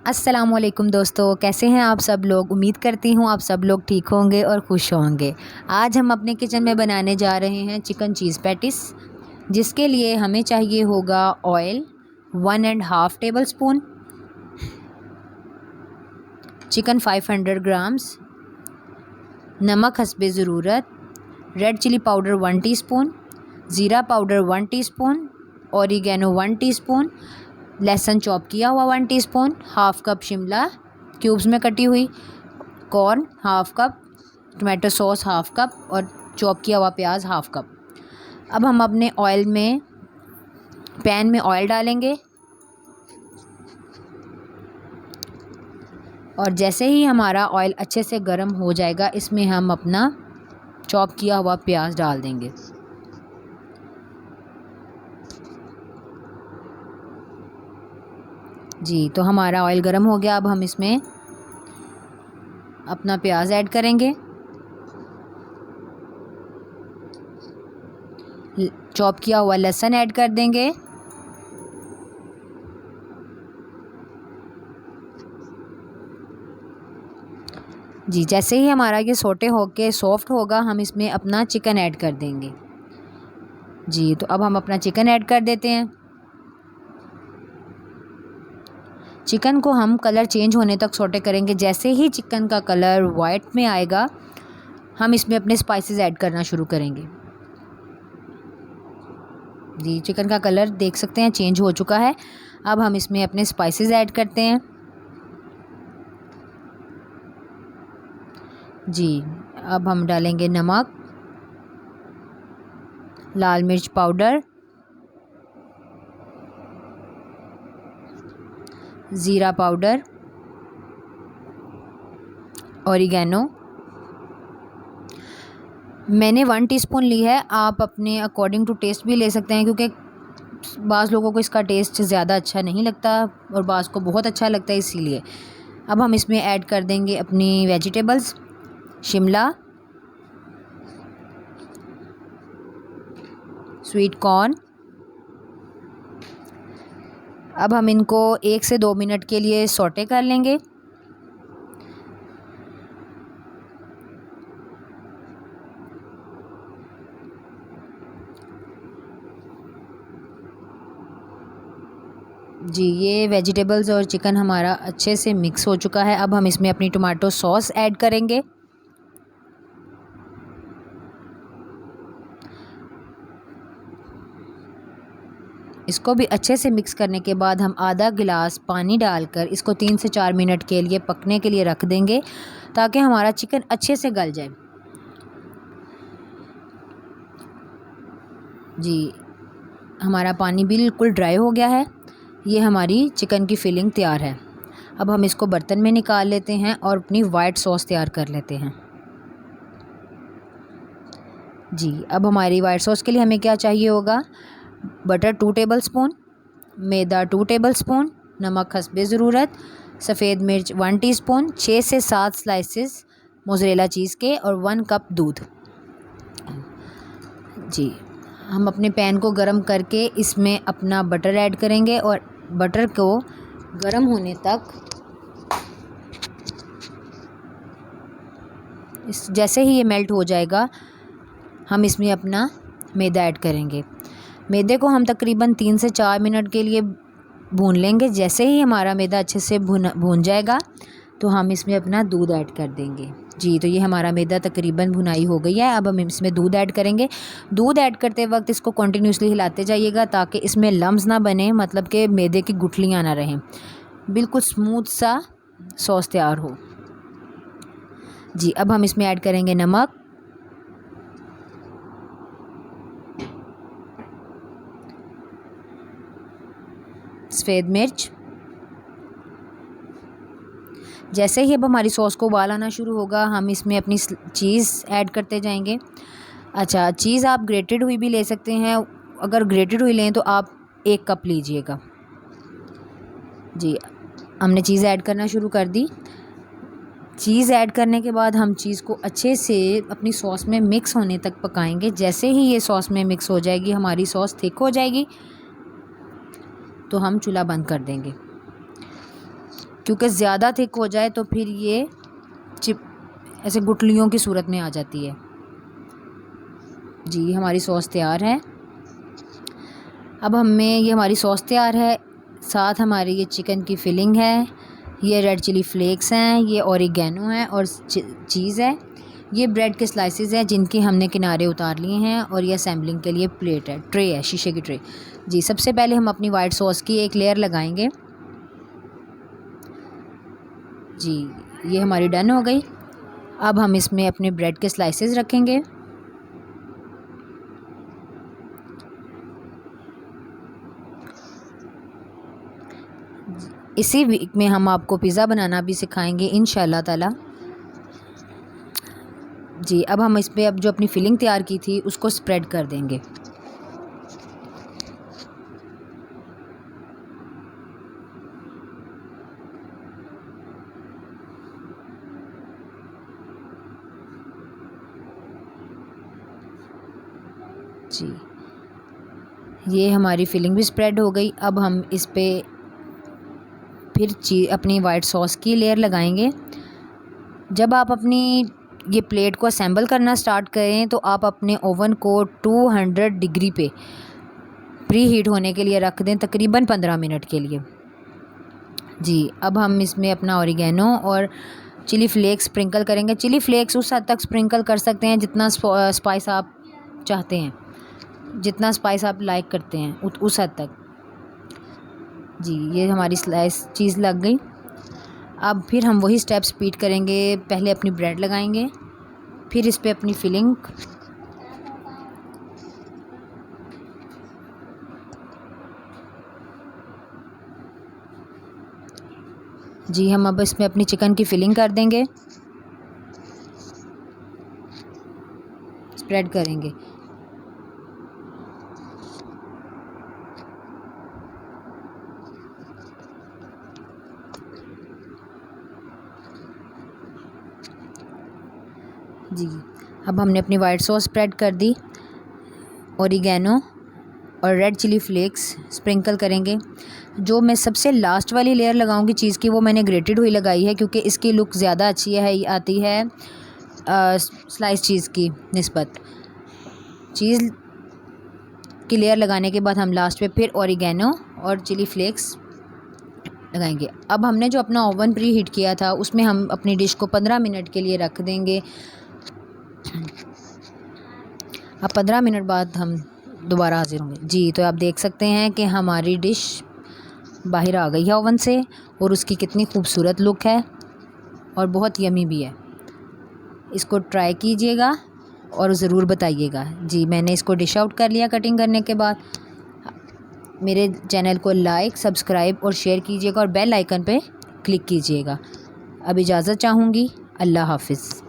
अस्सलामुअलैकुम दोस्तों, कैसे हैं आप सब लोग। उम्मीद करती हूँ आप सब लोग ठीक होंगे और खुश होंगे। आज हम अपने किचन में बनाने जा रहे हैं चिकन चीज़ पैटिस, जिसके लिए हमें चाहिए होगा oil 1.5 table spoon, chicken 500 grams, नमक हस्बे ज़रूरत, रेड चिली पाउडर 1 टीस्पून, ज़ीरा पाउडर 1 टीस्पून, ऑरिगेनो 1 टीस्पून, लहसुन चॉप किया हुआ 1 teaspoon, half cup Shimla cubes में कटी हुई, corn half cup, tomato sauce half cup और चॉप किया हुआ प्याज हाफ़ कप। अब हम अपने पैन में ऑयल डालेंगे और जैसे ही हमारा ऑयल अच्छे से गर्म हो जाएगा, इसमें हम अपना चॉप किया हुआ प्याज डाल देंगे। जी, तो हमारा ऑयल गर्म हो गया। अब हम इसमें अपना प्याज ऐड करेंगे, चॉप किया हुआ लहसुन ऐड कर देंगे, जी। जैसे ही हमारा ये सोटे होके सॉफ्ट होगा, हम इसमें अपना चिकन ऐड कर देंगे। जी, तो अब हम अपना चिकन ऐड कर देते हैं। चिकन को हम कलर चेंज होने तक सोटे करेंगे। जैसे ही चिकन का कलर वाइट में आएगा, हम इसमें अपने स्पाइसेस ऐड करना शुरू करेंगे। जी, चिकन का कलर देख सकते हैं चेंज हो चुका है। अब हम इसमें अपने स्पाइसेस ऐड करते हैं। जी, अब हम डालेंगे नमक, लाल मिर्च पाउडर, ज़ीरा पाउडर, ऑरिगेनो मैंने 1 टीस्पून ली है। आप अपने अकॉर्डिंग टू टेस्ट भी ले सकते हैं, क्योंकि बाज़ लोगों को इसका टेस्ट ज़्यादा अच्छा नहीं लगता और बाज़ को बहुत अच्छा लगता है, इसीलिए। अब हम इसमें ऐड कर देंगे अपनी वेजिटेबल्स, शिमला, स्वीट कॉर्न। अब हम इनको 1 से 2 मिनट के लिए सौटे कर लेंगे। जी, ये वेजिटेबल्स और चिकन हमारा अच्छे से मिक्स हो चुका है। अब हम इसमें अपनी टमाटो सॉस ऐड करेंगे। इसको भी अच्छे से मिक्स करने के बाद हम आधा गिलास पानी डालकर इसको 3 से 4 मिनट के लिए पकने के लिए रख देंगे, ताकि हमारा चिकन अच्छे से गल जाए। जी, हमारा पानी बिल्कुल ड्राई हो गया है। ये हमारी चिकन की फिलिंग तैयार है। अब हम इसको बर्तन में निकाल लेते हैं और अपनी वाइट सॉस तैयार कर लेते हैं। जी, अब हमारी वाइट सॉस के लिए हमें क्या चाहिए होगा, बटर 2 टेबल स्पून, मैदा 2 टेबल स्पून, नमक हस्बे ज़रूरत, सफ़ेद मिर्च 1 टीस्पून, 6 से 7 स्लाइसेस मोज़रेला चीज़ के और 1 कप दूध। जी, हम अपने पैन को गरम करके इसमें अपना बटर ऐड करेंगे और बटर को गरम होने तक जैसे ही ये मेल्ट हो जाएगा, हम इसमें अपना मैदा ऐड करेंगे। मैदे को हम तकरीबन 3 से 4 मिनट के लिए भून लेंगे। जैसे ही हमारा मैदा अच्छे से भून जाएगा, तो हम इसमें अपना दूध ऐड कर देंगे। जी, तो ये हमारा मैदा तकरीबन भुनाई हो गई है। अब हम इसमें दूध ऐड करेंगे। दूध ऐड करते वक्त इसको कंटिन्यूसली हिलाते जाइएगा, ताकि इसमें लम्स ना बने, मतलब कि मैदे की गुठलियाँ ना रहें, बिल्कुल स्मूथ सा सॉस तैयार हो। जी, अब हम इसमें ऐड करेंगे नमक, सफ़ेद मिर्च। जैसे ही अब हमारी सॉस को उबाल आना शुरू होगा, हम इसमें अपनी चीज़ ऐड करते जाएंगे। अच्छा, चीज़ आप ग्रेटेड हुई भी ले सकते हैं। अगर ग्रेटेड हुई लें तो आप 1 कप लीजिएगा। जी, हमने चीज़ ऐड करना शुरू कर दी। चीज़ ऐड करने के बाद हम चीज़ को अच्छे से अपनी सॉस में मिक्स होने तक पकाएंगे। जैसे ही ये सॉस में मिक्स हो जाएगी, हमारी सॉस थिक हो जाएगी, तो हम चूल्हा बंद कर देंगे। क्योंकि ज़्यादा थिक हो जाए तो फिर ये चिप ऐसे गुठलियों की सूरत में आ जाती है। जी हमारी सॉस तैयार है। अब हमें ये हमारी सॉस तैयार है, साथ हमारी ये चिकन की फिलिंग है, ये रेड चिली फ्लेक्स हैं, ये ओरिगेनो है और चीज़ है, ये ब्रेड के स्लाइसेस हैं जिनके हमने किनारे उतार लिए हैं, और ये असेंबलिंग के लिए प्लेट है, ट्रे है, शीशे की ट्रे। जी सबसे पहले हम अपनी वाइट सॉस की एक लेयर लगाएंगे। जी ये हमारी डन हो गई। अब हम इसमें अपने ब्रेड के स्लाइसेस रखेंगे। इसी वीक में हम आपको पिज़्ज़ा बनाना भी सिखाएंगे इंशाल्लाह ताला। जी अब हम इस पे अब जो अपनी फिलिंग तैयार की थी उसको स्प्रेड कर देंगे। जी ये हमारी फिलिंग भी स्प्रेड हो गई। अब हम इस पे फिर अपनी वाइट सॉस की लेयर लगाएंगे। जब आप अपनी ये प्लेट को असेंबल करना स्टार्ट करें तो आप अपने ओवन को 200 डिग्री पे प्री हीट होने के लिए रख दें, तकरीबन 15 मिनट के लिए। जी अब हम इसमें अपना ओरिगेनो और चिली फ्लेक्स स्प्रिंकल करेंगे। चिली फ्लेक्स उस हद तक स्प्रिंकल कर सकते हैं जितना स्पाइस आप चाहते हैं, जितना स्पाइस आप लाइक करते हैं उस हद तक। जी ये हमारी स्लाइस चीज़ लग गई। अब फिर हम वही स्टेप्स रिपीट करेंगे। पहले अपनी ब्रेड लगाएंगे, फिर इस पे अपनी फिलिंग, जी हम अब इसमें अपनी चिकन की फिलिंग कर देंगे, स्प्रेड करेंगे। जी अब हमने अपनी वाइट सॉस स्प्रेड कर दी, ओरिगेनो और रेड चिली फ्लेक्स स्प्रिंकल करेंगे। जो मैं सबसे लास्ट वाली लेयर लगाऊंगी चीज़ की वो मैंने ग्रेटेड हुई लगाई है, क्योंकि इसकी लुक ज़्यादा अच्छी है आती है स्लाइस चीज़ की निस्बत। चीज़ की लेयर लगाने के बाद हम लास्ट पे फिर ओरिगेनो और चिली फ्लेक्स लगाएंगे। अब हमने जो अपना ओवन प्री हीट किया था उसमें हम अपनी डिश को 15 मिनट के लिए रख देंगे। अब 15 मिनट बाद हम दोबारा हाजिर होंगे। जी तो आप देख सकते हैं कि हमारी डिश बाहर आ गई है ओवन से, और उसकी कितनी खूबसूरत लुक है और बहुत यमी भी है। इसको ट्राई कीजिएगा और ज़रूर बताइएगा। जी मैंने इसको डिश आउट कर लिया कटिंग करने के बाद। मेरे चैनल को लाइक, सब्सक्राइब और शेयर कीजिएगा और बेल आइकन पे क्लिक कीजिएगा। अब इजाज़त चाहूँगी। अल्लाह हाफ़िज़।